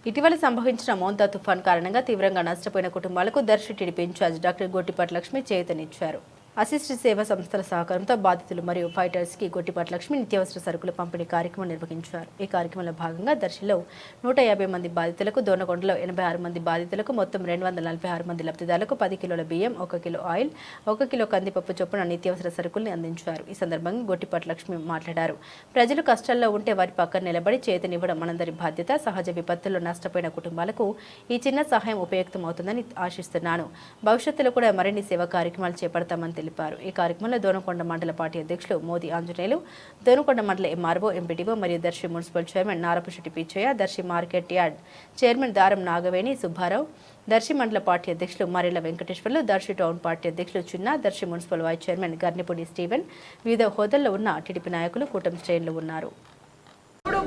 ఇటీవల సంభవించిన మోంతా తుఫాన్ కారణంగా తీవ్రంగా నష్టపోయిన కుటుంబాలకు Darsi TDP incharge doctor Gottipati Lakshmi చేయూతనిచ్చారు. అసిస్ట్ సేవా సంస్థల సహకారంతో బాధితులు మరియు ఫైటర్స్ కి గొట్టిపాటి లక్ష్మి నిత్యావసర సరుకుల పంపిణీ కార్యక్రమం నిర్వహించారు. ఈ కార్యక్రమంలో భాగంగా దర్శిలో 150 మంది బాధితులకు, దోనకొండలో 86 మంది బాధితులకు మొత్తం 246 మంది లబ్ధిదారులకు 10 కిలోల బియ్యం, 1 కిలో ఆయిల్, 1 కిలో కందిపప్పు చొప్పున నిత్యావసర సరుకుల్ని అందించారు. ఈ సందర్భంగా గొట్టిపాటి లక్ష్మి మాట్లాడారు. ప్రజలు కష్టాల్లో ఉంటే వారి పక్కన నిలబడి చేతనివ్వడం మనందరి బాధ్యత. సహజ విపత్తుల్లో నష్టపోయిన కుటుంబాలకు ఈ చిన్న సహాయం ఉపయుక్తమవుతుందని ఆశిస్తున్నాను. భవిష్యత్తులో కూడా మరిన్ని సేవా కార్యక్రమాలు చేపడతామని తెలిపారు. ఈ కార్యక్రమంలో దోనకొండ మండల పార్టీ అధ్యక్షులు మోదీ ఆంజనేయులు, దోనకొండ మండల ఎంఆర్ఓ, ఎంపీటీఓ మరియు Darsi municipal chairman Narapusetti Pichaiah, Darsi market yard chairman Daram Nagaveni Subbarao, Darsi మండల పార్టీ అధ్యక్షులు మరెళ్ల వెంకటేశ్వర్లు, దర్శి టౌన్ పార్టీ అధ్యక్షులు Chinna, Darsi municipal vice chairman Garnipudi Steven, వివిధ హోదాల్లో ఉన్న టీడీపీ నాయకులు కూటమి శ్రేణులు ఉన్నారు.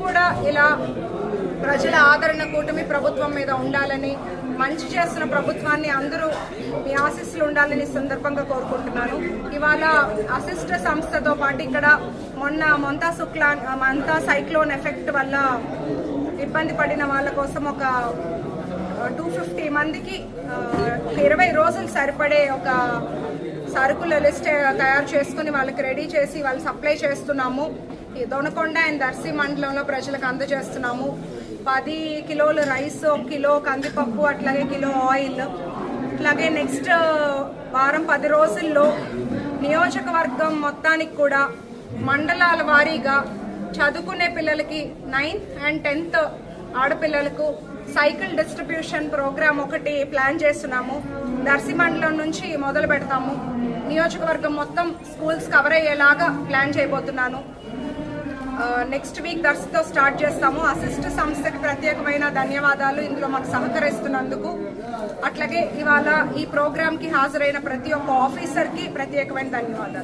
కూడా ఇలా ప్రజల ఆదరణ కూటమి ప్రభుత్వం మీద ఉండాలని, మంచి చేస్తున్న ప్రభుత్వాన్ని అందరూ మీ ఆశీస్సులు ఉండాలని సందర్భంగా కోరుకుంటున్నాను. ఇవాళ అసిస్ట్ సంస్థతో పాటు ఇక్కడ మొన్న మొంతా సైక్లోన్ ఎఫెక్ట్ వల్ల ఇబ్బంది పడిన వాళ్ళ కోసం ఒక 250 మందికి 20 రోజులు సరిపడే ఒక సరుకుల లిస్ట్ తయారు చేసుకుని వాళ్ళకి రెడీ చేసి వాళ్ళు సప్లై చేస్తున్నాము. ఈ దొనకొండ అండ్ దర్శి మండలంలో ప్రజలకు అందజేస్తున్నాము. 10 కిలోల రైస్, 1 కిలో కందిపప్పు, అట్లాగే కిలో ఆయిల్. అట్లాగే నెక్స్ట్ వారం 10 రోజుల్లో నియోజకవర్గం మొత్తానికి కూడా మండలాల వారీగా చదువుకునే పిల్లలకి 9th and 10th ఆడపిల్లలకు సైకిల్ డిస్ట్రిబ్యూషన్ ప్రోగ్రామ్ ఒకటి ప్లాన్ చేస్తున్నాము. దర్శి మండలం నుంచి మొదలు పెడతాము. నియోజకవర్గం మొత్తం స్కూల్స్ కవర్ అయ్యేలాగా ప్లాన్ చేయబోతున్నాను. నెక్స్ట్ వీక్ దర్శితో స్టార్ట్ చేస్తాము. అసిస్ట్ సంస్థకి ప్రత్యేకమైన ధన్యవాదాలు ఇందులో మాకు సహకరిస్తున్నందుకు. అట్లాగే ఇవాళ ఈ ప్రోగ్రామ్ కి హాజరైన ప్రతి ఒక్క ఆఫీసర్ కి ప్రత్యేకమైన ధన్యవాదాలు.